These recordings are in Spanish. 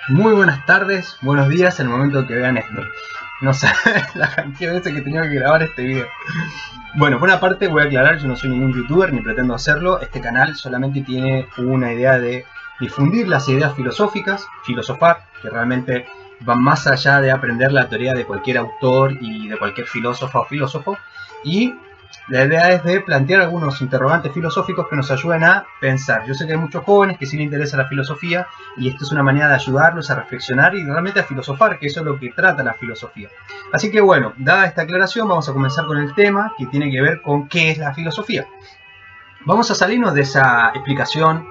Muy buenas tardes, buenos días en el momento que vean esto. No sé la cantidad de veces que he tenido que grabar este video. Bueno, por una parte voy a aclarar, yo no soy ningún youtuber ni pretendo hacerlo. Este canal solamente tiene una idea de difundir las ideas filosóficas, filosofar, que realmente van más allá de aprender la teoría de cualquier autor y de cualquier filósofo o filósofo. Y la idea es de plantear algunos interrogantes filosóficos que nos ayuden a pensar. Yo sé que hay muchos jóvenes que sí les interesa la filosofía y esto es una manera de ayudarlos a reflexionar y realmente a filosofar, que eso es lo que trata la filosofía. Así que bueno, dada esta aclaración, vamos a comenzar con el tema que tiene que ver con qué es la filosofía. Vamos a salirnos de esa explicación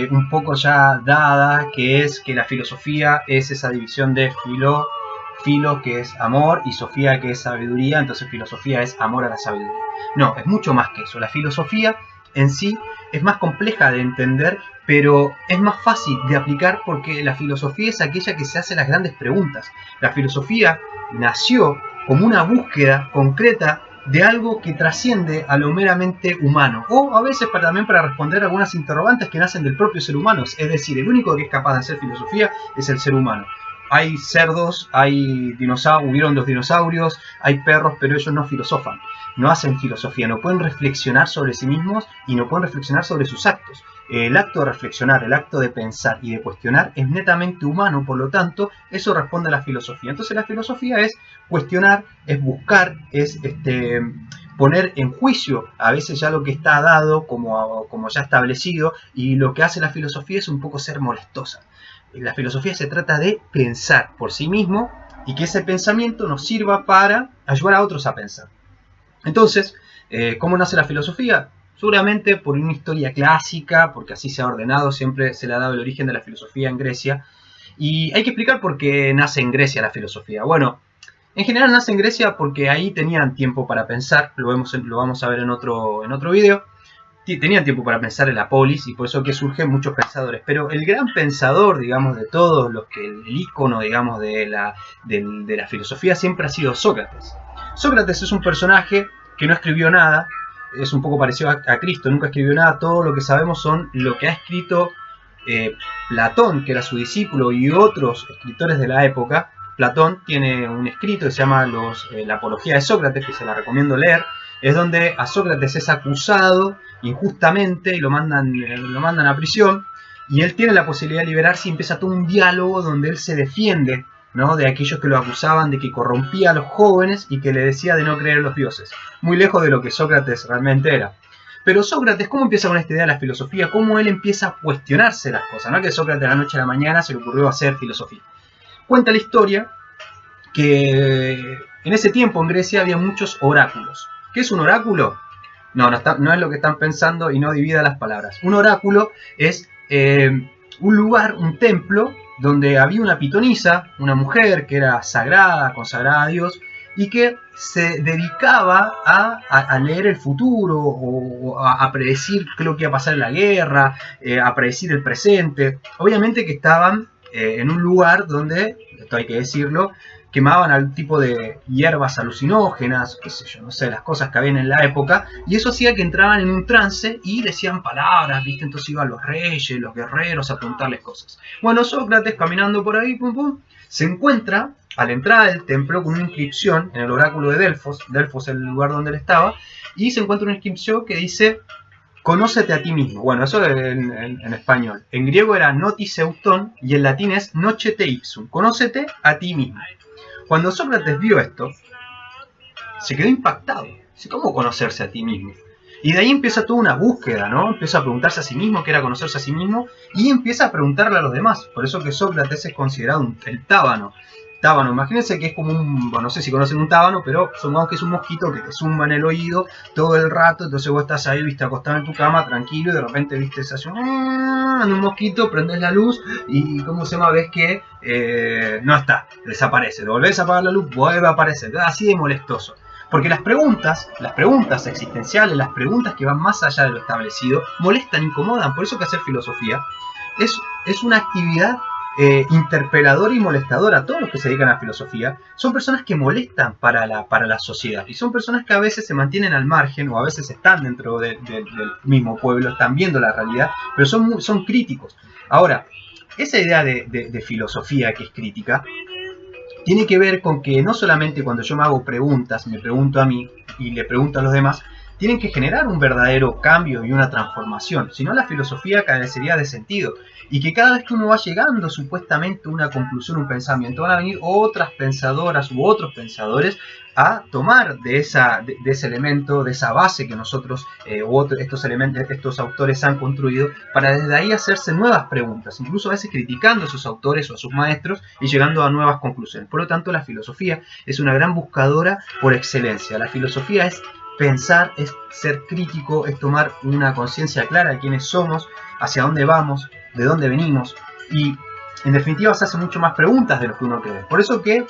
un poco ya dada, que es que la filosofía es esa división de filo que es amor y sofía que es sabiduría, entonces filosofía es amor a la sabiduría. No, es mucho más que eso. La filosofía en sí es más compleja de entender, pero es más fácil de aplicar porque la filosofía es aquella que se hace las grandes preguntas. La filosofía nació como una búsqueda concreta de algo que trasciende a lo meramente humano, o a veces también para responder algunas interrogantes que nacen del propio ser humano. Es decir, el único que es capaz de hacer filosofía es el ser humano. Hay cerdos, hay dinosaurios, hubieron los dinosaurios, hay perros, pero ellos no filosofan, no hacen filosofía, no pueden reflexionar sobre sí mismos y no pueden reflexionar sobre sus actos. El acto de reflexionar, el acto de pensar y de cuestionar es netamente humano, por lo tanto, eso responde a la filosofía. Entonces la filosofía es cuestionar, es buscar, es poner en juicio a veces ya lo que está dado como ya establecido, y lo que hace la filosofía es un poco ser molestosa. La filosofía se trata de pensar por sí mismo y que ese pensamiento nos sirva para ayudar a otros a pensar. Entonces, ¿cómo nace la filosofía? Seguramente por una historia clásica, porque así se ha ordenado, siempre se le ha dado el origen de la filosofía en Grecia. Y hay que explicar por qué nace en Grecia la filosofía. Bueno, en general nace en Grecia porque ahí tenían tiempo para pensar, lo vamos a ver en otro video. Tenían tiempo para pensar en la polis y por eso que surgen muchos pensadores. Pero el gran pensador, digamos, de todos los que el ícono, digamos, de la filosofía siempre ha sido Sócrates. Sócrates es un personaje que no escribió nada, es un poco parecido a Cristo, nunca escribió nada. Todo lo que sabemos son lo que ha escrito Platón, que era su discípulo, y otros escritores de la época. Platón tiene un escrito que se llama la Apología de Sócrates, que se la recomiendo leer. Es donde a Sócrates es acusado injustamente y lo mandan a prisión, y él tiene la posibilidad de liberarse y empieza todo un diálogo donde él se defiende, ¿no?, de aquellos que lo acusaban de que corrompía a los jóvenes y que le decía de no creer en los dioses. Muy lejos de lo que Sócrates realmente era. Pero Sócrates, ¿cómo empieza con esta idea de la filosofía? ¿Cómo él empieza a cuestionarse las cosas? No que Sócrates de la noche a la mañana se le ocurrió hacer filosofía. Cuenta la historia que en ese tiempo en Grecia había muchos oráculos. ¿Qué es un oráculo? No es lo que están pensando y no divida las palabras. Un oráculo es un lugar, un templo, donde había una pitonisa, una mujer que era sagrada, consagrada a Dios, y que se dedicaba a leer el futuro o a predecir qué es lo que iba a pasar en la guerra, a predecir el presente. Obviamente que estaban en un lugar donde, esto hay que decirlo, quemaban algún tipo de hierbas alucinógenas, qué sé yo, no sé, las cosas que habían en la época, y eso hacía que entraban en un trance y decían palabras, ¿viste? Entonces iban los reyes, los guerreros a preguntarles cosas. Bueno, Sócrates, caminando por ahí, pum, pum, se encuentra a la entrada del templo con una inscripción en el oráculo de Delfos. Delfos es el lugar donde él estaba, y se encuentra una inscripción que dice: conócete a ti mismo. Bueno, eso en español. En griego era notis euton y en latín es nocete ipsum. Conócete a ti mismo. Cuando Sócrates vio esto, se quedó impactado. Dice, ¿cómo conocerse a ti mismo? Y de ahí empieza toda una búsqueda, ¿no? Empieza a preguntarse a sí mismo qué era conocerse a sí mismo, y empieza a preguntarle a los demás. Por eso que Sócrates es considerado el tábano. Tábano, imagínense que es como un, bueno, no sé si conocen un tábano, pero supongamos que es un mosquito que te zumba en el oído todo el rato. Entonces vos estás ahí, viste, acostado en tu cama, tranquilo, y de repente, viste, se hace un mosquito, prendes la luz y, ¿cómo se llama? Ves que no está, desaparece. Lo volvés a apagar la luz, vuelve a aparecer. Así de molestoso. Porque las preguntas existenciales, las preguntas que van más allá de lo establecido, molestan, incomodan. Por eso que hacer filosofía es una actividad interpeladora y molestadora. A todos los que se dedican a la filosofía son personas que molestan para la sociedad, y son personas que a veces se mantienen al margen, o a veces están dentro del mismo pueblo, están viendo la realidad, pero son críticos. Ahora, esa idea de filosofía que es crítica tiene que ver con que no solamente cuando yo me hago preguntas, me pregunto a mí y le pregunto a los demás, tienen que generar un verdadero cambio y una transformación, si no la filosofía carecería de sentido. Y que cada vez que uno va llegando supuestamente a una conclusión, un pensamiento, van a venir otras pensadoras u otros pensadores a tomar de ese elemento, de esa base que nosotros estos autores han construido, para desde ahí hacerse nuevas preguntas, incluso a veces criticando a sus autores o a sus maestros y llegando a nuevas conclusiones. Por lo tanto, la filosofía es una gran buscadora por excelencia. La filosofía es pensar, es ser crítico, es tomar una conciencia clara de quiénes somos, hacia dónde vamos, de dónde venimos, y en definitiva se hacen mucho más preguntas de lo que uno cree. Por eso que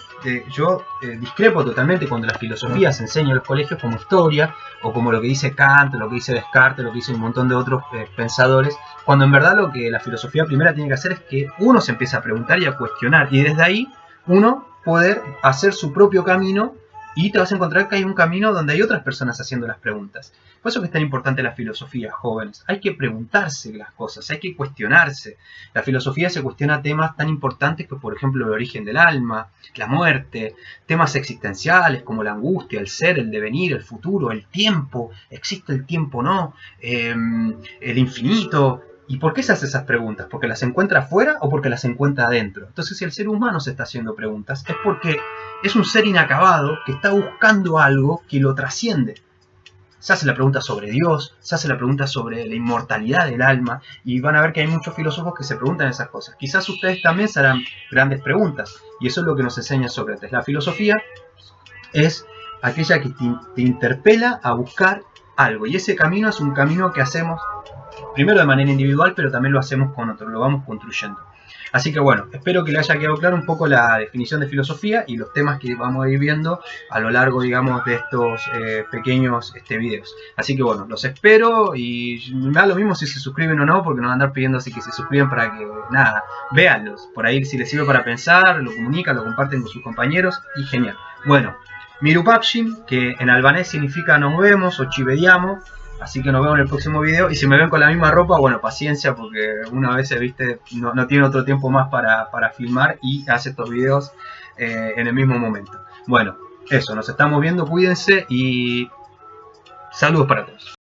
yo discrepo totalmente cuando la filosofía se enseña en los colegios como historia, o como lo que dice Kant, lo que dice Descartes, lo que dice un montón de otros pensadores, cuando en verdad lo que la filosofía primera tiene que hacer es que uno se empiece a preguntar y a cuestionar, y desde ahí uno poder hacer su propio camino, y te vas a encontrar que hay un camino donde hay otras personas haciendo las preguntas. Por eso que es tan importante la filosofía, jóvenes. Hay que preguntarse las cosas, hay que cuestionarse. La filosofía se cuestiona temas tan importantes como, por ejemplo, el origen del alma, la muerte, temas existenciales como la angustia, el ser, el devenir, el futuro, el tiempo, ¿existe el tiempo o no? El infinito. ¿Y por qué se hace esas preguntas? ¿Porque las encuentra afuera o porque las encuentra adentro? Entonces, si el ser humano se está haciendo preguntas, es porque es un ser inacabado que está buscando algo que lo trasciende. Se hace la pregunta sobre Dios, se hace la pregunta sobre la inmortalidad del alma, y van a ver que hay muchos filósofos que se preguntan esas cosas. Quizás ustedes también se harán grandes preguntas, y eso es lo que nos enseña Sócrates. La filosofía es aquella que te interpela a buscar algo, y ese camino es un camino que hacemos primero de manera individual, pero también lo hacemos con otros, lo vamos construyendo. Así que bueno, espero que le haya quedado claro un poco la definición de filosofía y los temas que vamos a ir viendo a lo largo, digamos, de estos pequeños videos. Así que bueno, los espero y me da lo mismo si se suscriben o no, porque nos van a andar pidiendo así que se suscriban para que, nada, véanlos. Por ahí si les sirve para pensar, lo comunican, lo comparten con sus compañeros y genial. Bueno, Mirupapshim, que en albanés significa nos vemos o ci vediamo. Así que nos vemos en el próximo video. Y si me ven con la misma ropa, bueno, paciencia, porque una vez, viste, no tiene otro tiempo más para filmar y hace estos videos en el mismo momento. Bueno, eso, nos estamos viendo, cuídense y saludos para todos.